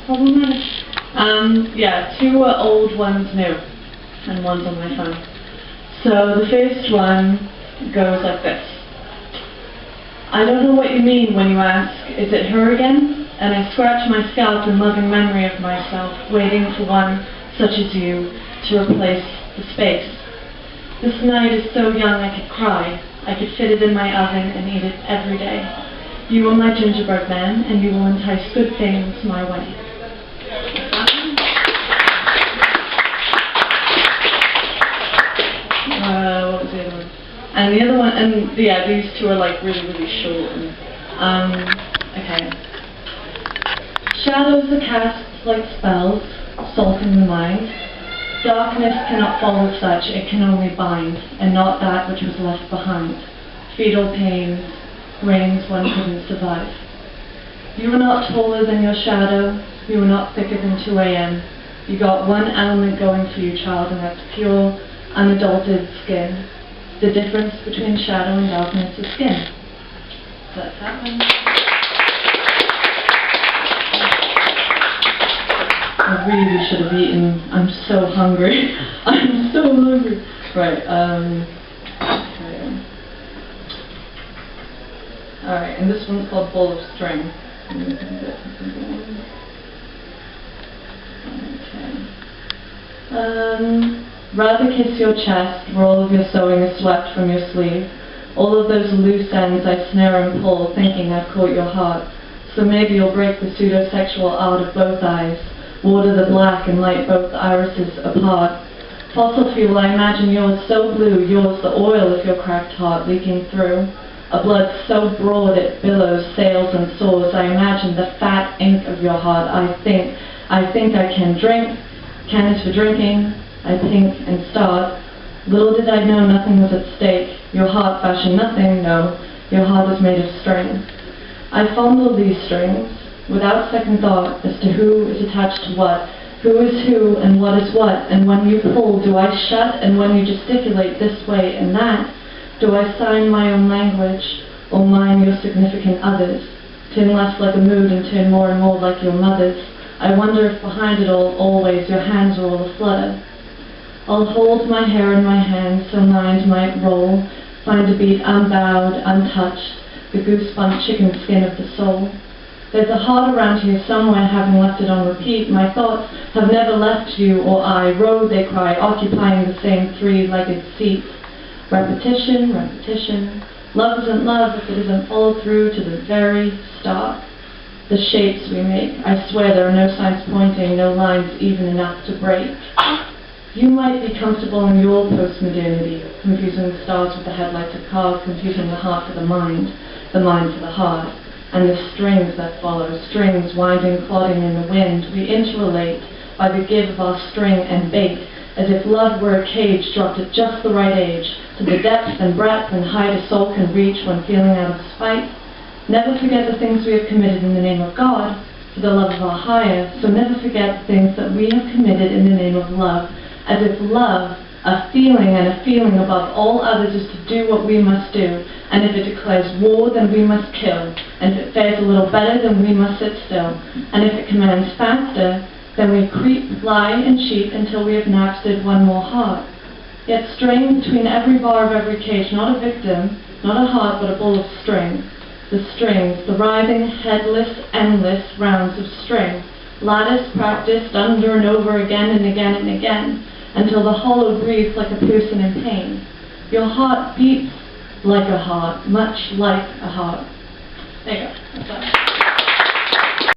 problematic. Yeah, two are old, one's new, and one's on my phone. So the first one goes like this. I don't know what you mean when you ask, is it her again? And I scratch my scalp in loving memory of myself, waiting for one such as you to replace the space. This night is so young I could cry. I could fit it in my oven and eat it every day. You are my gingerbread man, and you will entice good things my way. What was the other one? And the other one, and yeah, these two are like really, really short. And, okay. Shadows are cast like spells, salting the mind. Darkness cannot follow such, it can only bind, and not that which was left behind. Fetal pains, reigns one couldn't survive. You are not taller than your shadow, you are not thicker than 2 a.m. You got one element going for you, child, and that's pure, unadulterated skin. The difference between shadow and darkness is skin. So that's that one. I really should have eaten. I'm so hungry. I'm so hungry. Right, okay. Alright, and this one's called Ball of String. Okay. Rather kiss your chest, where all of your sewing is swept from your sleeve. All of those loose ends I snare and pull, thinking I've caught your heart. So maybe you'll break the pseudo-sexual art of both eyes. Water the black and light both irises apart. Fossil fuel, I imagine yours so blue, yours the oil of your cracked heart leaking through. A blood so broad it billows, sails and soars. I imagine the fat ink of your heart. I think I can drink. Can is for drinking. I think and start. Little did I know nothing was at stake. Your heart fashioned nothing, no. Your heart is made of string. I fondle these strings, without second thought as to who is attached to what, who is who and what is what, and when you pull, do I shut, and when you gesticulate this way and that, do I sign my own language, or mine your significant others, turn less like a mood and turn more and more like your mother's? I wonder if behind it all, always, your hands are all aflutter. I'll hold my hair in my hand so mind might roll, find a beat unbowed, untouched, the goosebump chicken skin of the soul. There's a heart around here somewhere, having left it on repeat. My thoughts have never left you or I. Row, they cry, occupying the same three-legged seat. Repetition, repetition. Love isn't love if it isn't followed through to the very start. The shapes we make, I swear there are no signs pointing, no lines even enough to break. You might be comfortable in your post-modernity, confusing the stars with the headlights of cars, confusing the heart for the mind for the heart. And the strings that follow, strings winding, clodding in the wind, we interrelate by the give of our string and bait, as if love were a cage dropped at just the right age, to the depth and breadth and height a soul can reach when feeling out of spite. Never forget the things we have committed in the name of God, for the love of our higher, so never forget the things that we have committed in the name of love, as if love, a feeling and a feeling above all others, is to do what we must do, and if it declares war, then we must kill, and if it fares a little better, then we must sit still, and if it commands faster, then we creep, lie, and cheat until we have napstered one more heart. Yet straying between every bar of every cage, not a victim, not a heart, but a ball of string. The strings, the writhing, headless, endless rounds of string, lattice practiced under and over again and again and again, until the hollow breathes like a person in pain. Your heart beats like a heart, much like a heart. There you go. That's that.